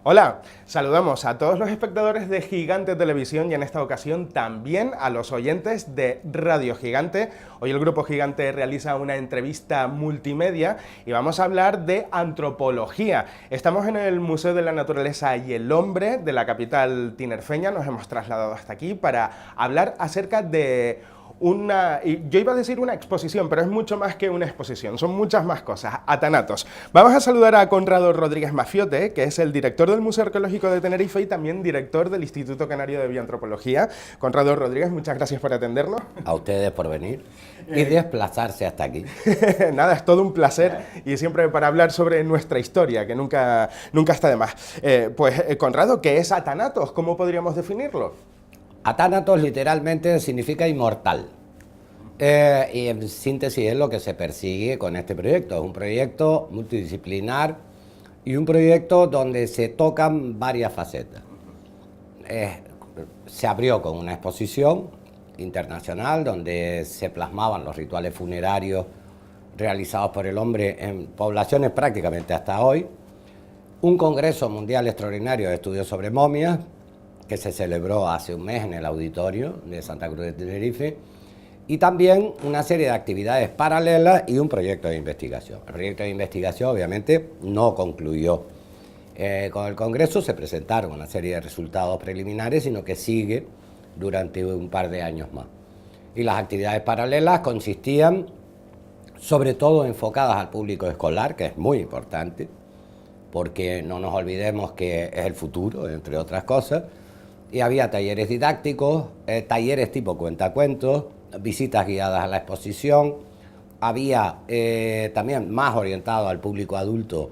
Hola, saludamos a todos los espectadores de Gigante Televisión y en esta ocasión también a los oyentes de Radio Gigante. Hoy el Grupo Gigante realiza una entrevista multimedia y vamos a hablar de antropología. Estamos en el Museo de la Naturaleza y el Hombre de la capital tinerfeña, nos hemos trasladado hasta aquí para hablar acerca de yo iba a decir una exposición, pero es mucho más que una exposición, son muchas más cosas, Atanatos. Vamos a saludar a Conrado Rodríguez Mafiote, que es el director del Museo Arqueológico de Tenerife y también director del Instituto Canario de Bioantropología. Conrado Rodríguez, muchas gracias por atendernos. A ustedes por venir y desplazarse hasta aquí. Nada, es todo un placer y siempre para hablar sobre nuestra historia, que nunca está de más. Conrado, ¿qué es Atanatos? ¿Cómo podríamos definirlo? Atánatos literalmente significa inmortal. Y en síntesis es lo que se persigue con este proyecto. Es un proyecto multidisciplinar y un proyecto donde se tocan varias facetas. Se abrió con una exposición internacional donde se plasmaban los rituales funerarios realizados por el hombre en poblaciones prácticamente hasta hoy. Un congreso mundial extraordinario de estudios sobre momias que se celebró hace un mes en el auditorio de Santa Cruz de Tenerife, y también una serie de actividades paralelas y un proyecto de investigación. El proyecto de investigación obviamente no concluyó con el Congreso, se presentaron una serie de resultados preliminares, sino que sigue durante un par de años más. Y las actividades paralelas consistían sobre todo enfocadas al público escolar, que es muy importante, porque no nos olvidemos que es el futuro, entre otras cosas. Y había talleres didácticos, talleres tipo cuentacuentos, visitas guiadas a la exposición. Había también más orientado al público adulto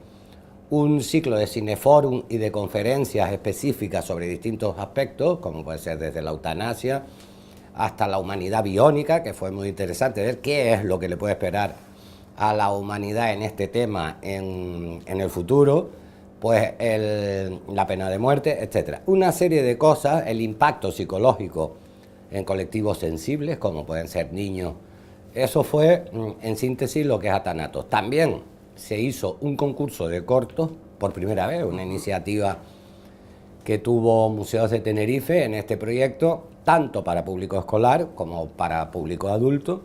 un ciclo de cineforum y de conferencias específicas sobre distintos aspectos, como puede ser desde la eutanasia hasta la humanidad biónica, que fue muy interesante ver qué es lo que le puede esperar a la humanidad en este tema en el futuro. Pues la pena de muerte, etc. Una serie de cosas, el impacto psicológico en colectivos sensibles, como pueden ser niños. Eso fue, en síntesis, lo que es Atanatos. También se hizo un concurso de cortos, por primera vez, una iniciativa que tuvo Museos de Tenerife en este proyecto, tanto para público escolar como para público adulto.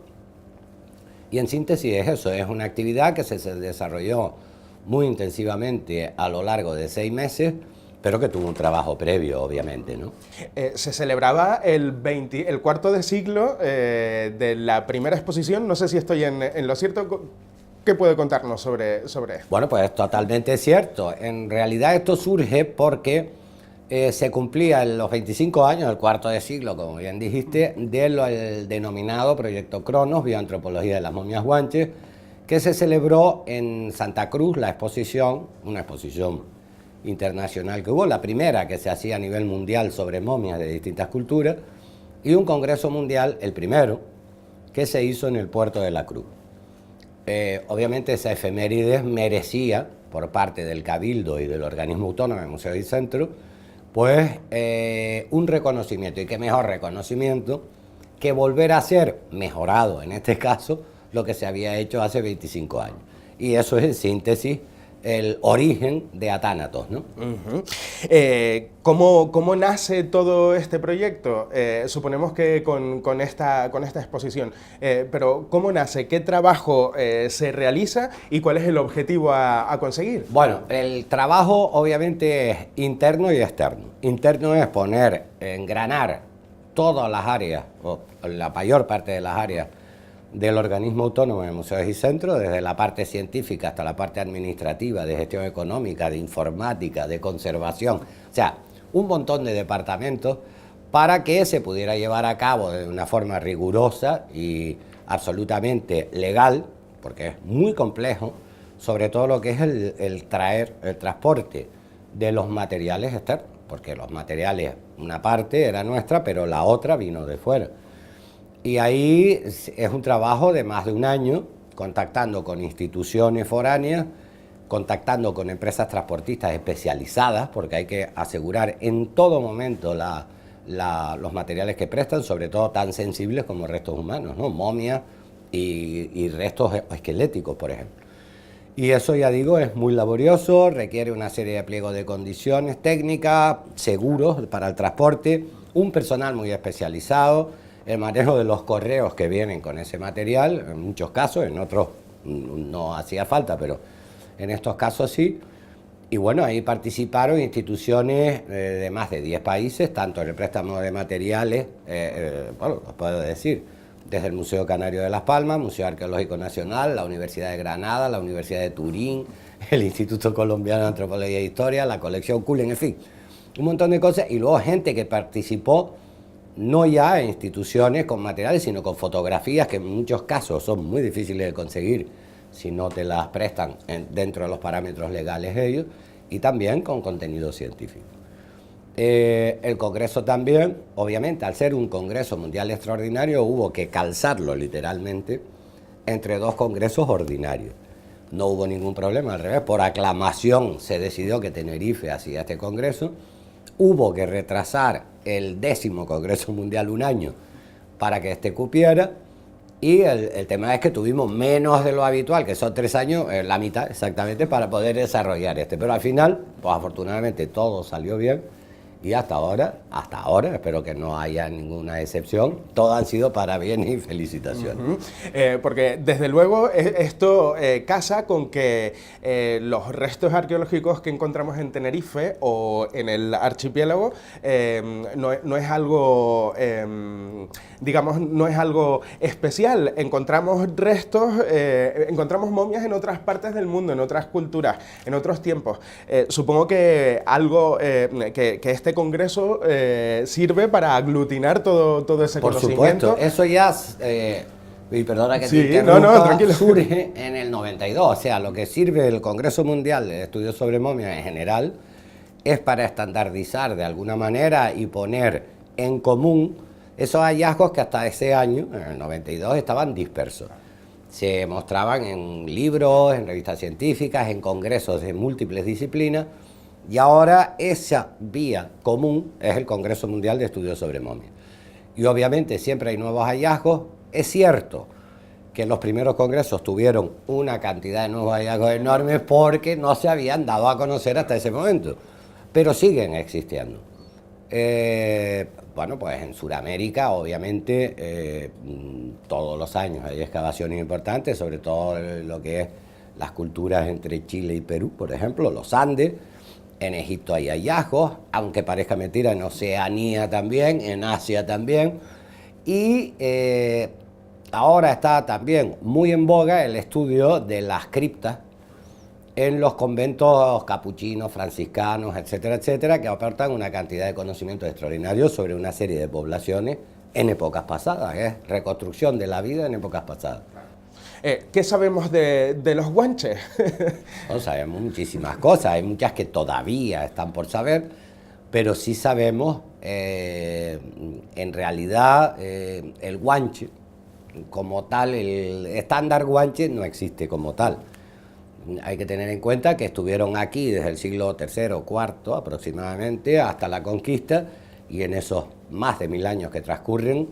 Y en síntesis es eso, es una actividad que se desarrolló muy intensivamente a lo largo de 6 meses, pero que tuvo un trabajo previo, obviamente, ¿no? Se celebraba el cuarto de siglo de la primera exposición, no sé si estoy en lo cierto. ¿Qué puede contarnos sobre esto? Bueno, pues es totalmente cierto. En realidad esto surge porque se cumplían los 25 años del cuarto de siglo, como bien dijiste, del denominado Proyecto Cronos, Bioantropología de las momias guanches, que se celebró en Santa Cruz, la exposición, una exposición internacional que hubo, la primera que se hacía a nivel mundial sobre momias de distintas culturas, y un congreso mundial, el primero, que se hizo en el puerto de la Cruz. Obviamente esa efemérides merecía, por parte del Cabildo y del organismo autónomo de Museo y Centro, pues un reconocimiento, y qué mejor reconocimiento que volver a ser mejorado, en este caso, lo que se había hecho hace 25 años. Y eso es, en síntesis, el origen de Atánatos, ¿no? ¿Cómo nace todo este proyecto? Suponemos que con esta exposición, pero ¿cómo nace? ¿Qué trabajo se realiza y cuál es el objetivo a conseguir? Bueno, el trabajo obviamente es interno y externo. Interno es engranar todas las áreas, o la mayor parte de las áreas, del organismo autónomo de Museos y Centros, desde la parte científica hasta la parte administrativa, de gestión económica, de informática, de conservación, o sea, un montón de departamentos para que se pudiera llevar a cabo de una forma rigurosa y absolutamente legal, porque es muy complejo, sobre todo lo que es el transporte de los materiales externos, porque los materiales, una parte era nuestra, pero la otra vino de fuera. Y ahí es un trabajo de más de un año, contactando con instituciones foráneas contactando con empresas transportistas especializadas, porque hay que asegurar en todo momento los materiales que prestan, sobre todo tan sensibles como restos humanos, ¿no? Momias y restos esqueléticos, por ejemplo. Y eso, ya digo, es muy laborioso, requiere una serie de pliegos de condiciones técnicas, seguros para el transporte, un personal muy especializado, el manejo de los correos que vienen con ese material, en muchos casos, en otros no hacía falta, pero en estos casos sí. Y bueno, ahí participaron instituciones de más de 10 países, tanto en el préstamo de materiales, bueno, os puedo decir, desde el Museo Canario de Las Palmas, Museo Arqueológico Nacional, la Universidad de Granada, la Universidad de Turín, el Instituto Colombiano de Antropología e Historia, la colección Cullen, en fin, un montón de cosas. Y luego gente que participó no ya en instituciones con materiales, sino con fotografías que en muchos casos son muy difíciles de conseguir si no te las prestan dentro de los parámetros legales ellos, y también con contenido científico. El Congreso también, obviamente, al ser un Congreso Mundial Extraordinario, hubo que calzarlo literalmente entre dos congresos ordinarios. No hubo ningún problema, al revés, por aclamación se decidió que Tenerife hacía este Congreso. Hubo que retrasar el 10º Congreso Mundial un año para que este cupiera, y el tema es que tuvimos menos de lo habitual, que son 3 años, la mitad exactamente, para poder desarrollar este. Pero al final, pues afortunadamente todo salió bien, y hasta ahora, espero que no haya ninguna excepción, todas han sido para bien y felicitaciones. Porque desde luego esto casa con que los restos arqueológicos que encontramos en Tenerife o en el archipiélago no es algo, digamos, no es algo especial. Encontramos restos, encontramos momias en otras partes del mundo, en otras culturas, en otros tiempos. Supongo que algo que este congreso sirve para aglutinar todo ese conocimiento. Por supuesto, eso ya, y perdona que te interrumpa, tranquilo, surge en el 92, o sea, lo que sirve el Congreso Mundial de Estudios sobre Momias en general es para estandardizar de alguna manera y poner en común esos hallazgos que hasta ese año, en el 92, estaban dispersos. Se mostraban en libros, en revistas científicas, en congresos de múltiples disciplinas, y ahora esa vía común es el Congreso Mundial de Estudios sobre Momias. Y obviamente siempre hay nuevos hallazgos. Es cierto que en los primeros congresos tuvieron una cantidad de nuevos hallazgos enormes porque no se habían dado a conocer hasta ese momento, pero siguen existiendo. Bueno, pues en Sudamérica, obviamente, todos los años hay excavaciones importantes, sobre todo lo que es las culturas entre Chile y Perú, por ejemplo, los Andes. En Egipto hay hallazgos, aunque parezca mentira, en Oceanía también, en Asia también. Y ahora está también muy en boga el estudio de las criptas en los conventos capuchinos, franciscanos, etcétera, etcétera, que aportan una cantidad de conocimientos extraordinarios sobre una serie de poblaciones en épocas pasadas. Es reconstrucción de la vida en épocas pasadas. ¿Qué sabemos de los guanches? No sabemos muchísimas cosas, hay muchas que todavía están por saber, pero sí sabemos, en realidad, el guanche como tal, el estándar guanche no existe como tal. Hay que tener en cuenta que estuvieron aquí desde el siglo III o IV aproximadamente hasta la conquista, y en esos más de 1000 años que transcurren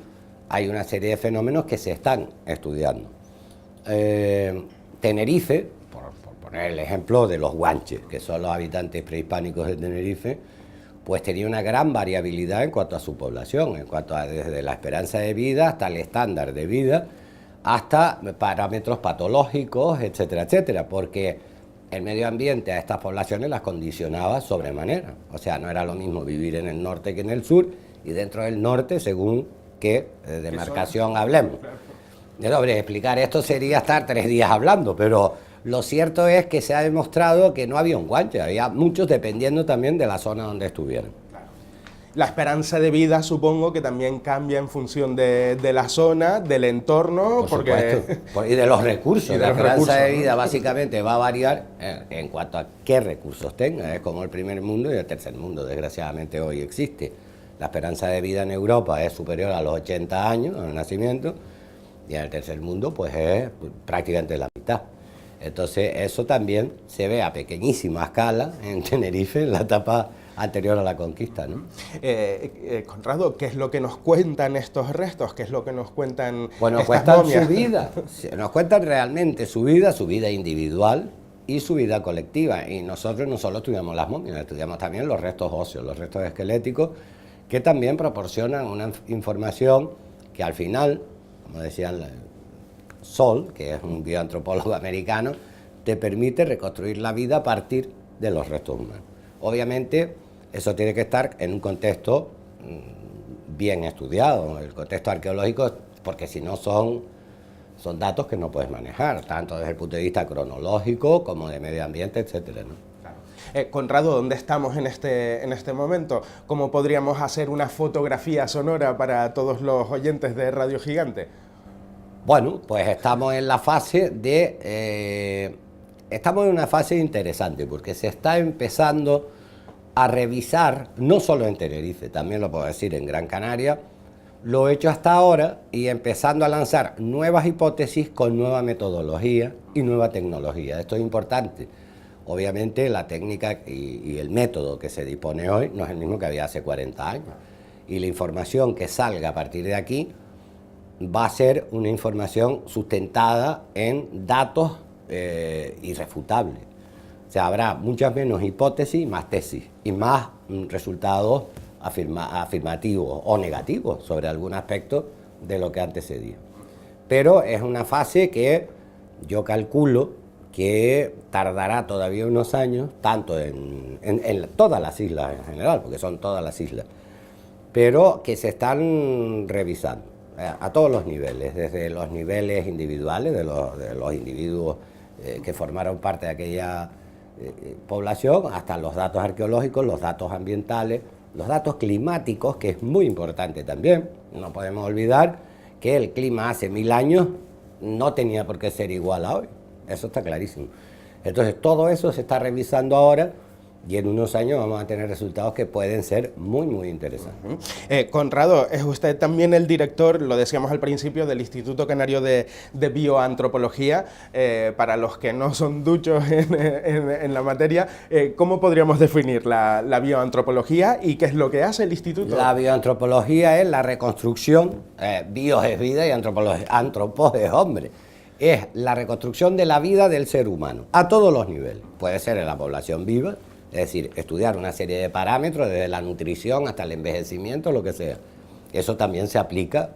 hay una serie de fenómenos que se están estudiando. Tenerife, por poner el ejemplo de los guanches, que son los habitantes prehispánicos de Tenerife, pues tenía una gran variabilidad en cuanto a su población, en cuanto a desde la esperanza de vida hasta el estándar de vida, hasta parámetros patológicos, etcétera, etcétera, porque el medio ambiente a estas poblaciones las condicionaba sobremanera. O sea, no era lo mismo vivir en el norte que en el sur, y dentro del norte según qué demarcación hablemos. Hombre, explicar esto sería estar 3 días hablando, pero lo cierto es que se ha demostrado que no había un guanche, había muchos dependiendo también de la zona donde estuvieran. La esperanza de vida supongo que también cambia en función de la zona, del entorno, por supuesto. Y de los recursos. La esperanza de vida básicamente va a variar en cuanto a qué recursos tenga. Es como el primer mundo y el tercer mundo, desgraciadamente hoy existe. La esperanza de vida en Europa es superior a los 80 años al nacimiento, y en el tercer mundo pues es prácticamente la mitad. Entonces eso también se ve a pequeñísima escala en Tenerife, en la etapa anterior a la conquista, ¿no? Conrado, ¿qué es lo que nos cuentan estos restos? ¿Qué es lo que nos cuentan Bueno, estas cuentan momias? su vida, nos cuentan realmente su vida individual y su vida colectiva. Y nosotros no solo estudiamos las momias, estudiamos también los restos óseos, los restos esqueléticos, que también proporcionan una información que al final, como decían Sol, que es un bioantropólogo americano, te permite reconstruir la vida a partir de los restos humanos. Obviamente, eso tiene que estar en un contexto bien estudiado, el contexto arqueológico, porque si no son datos que no puedes manejar, tanto desde el punto de vista cronológico como de medio ambiente, etcétera, ¿no? Claro. Conrado, ¿dónde estamos en este momento? ¿Cómo podríamos hacer una fotografía sonora para todos los oyentes de Radio Gigante? Bueno, pues estamos en la fase de... estamos en una fase interesante, porque se está empezando a revisar, no solo en Tenerife, también lo puedo decir en Gran Canaria, lo hecho hasta ahora y empezando a lanzar nuevas hipótesis con nueva metodología y nueva tecnología. Esto es importante. Obviamente la técnica y el método que se dispone hoy no es el mismo que había hace 40 años. Y la información que salga a partir de aquí va a ser una información sustentada en datos irrefutables. O sea, habrá muchas menos hipótesis, más tesis y más resultados afirmativos o negativos sobre algún aspecto de lo que antes se dijo. Pero es una fase que yo calculo que tardará todavía unos años, tanto en todas las islas en general, porque son todas las islas, pero que se están revisando a todos los niveles, desde los niveles individuales, de los individuos que formaron parte de aquella población, hasta los datos arqueológicos, los datos ambientales, los datos climáticos, que es muy importante también. No podemos olvidar que el clima hace 1000 años no tenía por qué ser igual a hoy. Eso está clarísimo. Entonces todo eso se está revisando ahora y en unos años vamos a tener resultados que pueden ser muy, muy interesantes. Conrado, es usted también el director, lo decíamos al principio, del Instituto Canario de Bioantropología. Para los que no son duchos en la materia, ¿cómo podríamos definir la bioantropología y qué es lo que hace el instituto? La bioantropología es la reconstrucción, bio es vida y antropos es hombre. Es la reconstrucción de la vida del ser humano, a todos los niveles. Puede ser en la población viva, es decir, estudiar una serie de parámetros, desde la nutrición hasta el envejecimiento, lo que sea. Eso también se aplica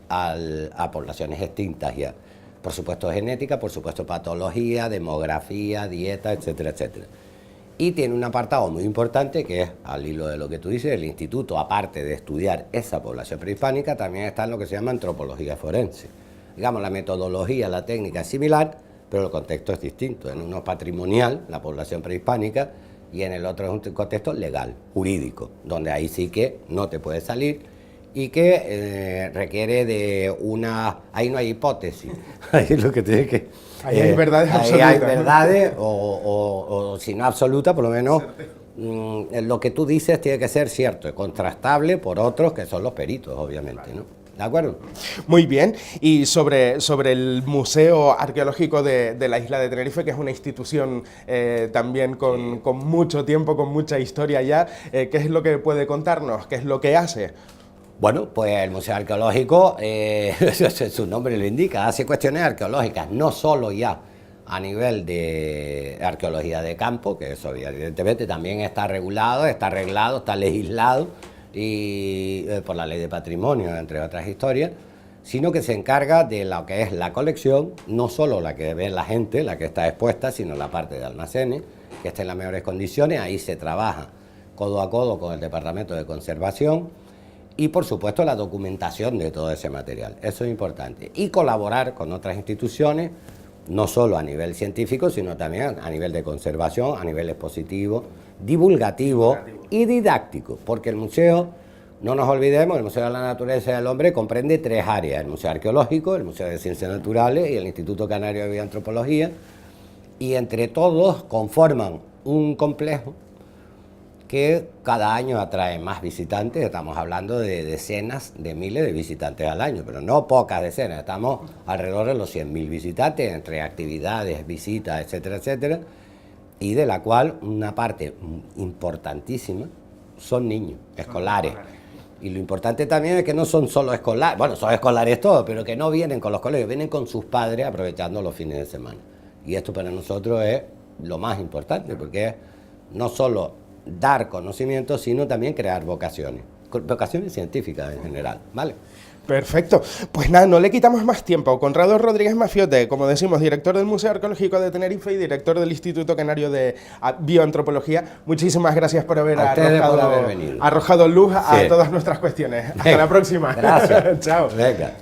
a poblaciones extintas ya. Por supuesto genética, por supuesto patología, demografía, dieta, etcétera, etcétera. Y tiene un apartado muy importante que es, al hilo de lo que tú dices, el instituto, aparte de estudiar esa población prehispánica, también está en lo que se llama antropología forense. Digamos, la metodología, la técnica es similar, pero el contexto es distinto. En uno es patrimonial, la población prehispánica, y en el otro es un contexto legal, jurídico, donde ahí sí que no te puedes salir y que requiere de una... Ahí no hay hipótesis, ahí es lo que tienes que... Ahí hay verdades ahí absolutas. hay verdades, o si no absoluta, por lo menos lo que tú dices tiene que ser cierto y contrastable por otros que son los peritos, obviamente, ¿no? ¿De acuerdo? Muy bien. Y sobre el Museo Arqueológico de la isla de Tenerife, que es una institución también con mucho tiempo, con mucha historia ya, ¿qué es lo que puede contarnos? ¿Qué es lo que hace? Bueno, pues el Museo Arqueológico, su nombre lo indica, hace cuestiones arqueológicas, no solo ya a nivel de arqueología de campo, que eso evidentemente también está regulado, está arreglado, está legislado, y por la ley de patrimonio, entre otras historias, sino que se encarga de lo que es la colección, no solo la que ve la gente, la que está expuesta, sino la parte de almacenes, que esté en las mejores condiciones. Ahí se trabaja codo a codo con el Departamento de Conservación y, por supuesto, la documentación de todo ese material. Eso es importante. Y colaborar con otras instituciones, no solo a nivel científico, sino también a nivel de conservación, a nivel expositivo, divulgativo y didáctico, porque el museo, no nos olvidemos, el Museo de la Naturaleza y del Hombre comprende 3 áreas: el Museo Arqueológico, el Museo de Ciencias Naturales y el Instituto Canario de Bioantropología, y entre todos conforman un complejo que cada año atrae más visitantes. Estamos hablando de decenas de miles de visitantes al año, pero no pocas decenas, estamos alrededor de los 100.000 visitantes, entre actividades, visitas, etcétera, etcétera, y de la cual una parte importantísima son niños, escolares. Y lo importante también es que no son solo escolares, bueno, son escolares todos, pero que no vienen con los colegios, vienen con sus padres aprovechando los fines de semana. Y esto para nosotros es lo más importante, porque es no solo dar conocimiento, sino también crear vocaciones científicas en general, ¿vale? Perfecto. Pues nada, no le quitamos más tiempo. Conrado Rodríguez Mafiote, como decimos, director del Museo Arqueológico de Tenerife y director del Instituto Canario de Bioantropología, muchísimas gracias por haber haber venido. arrojado luz a todas nuestras cuestiones. Hasta la próxima. Gracias. Chao. Venga.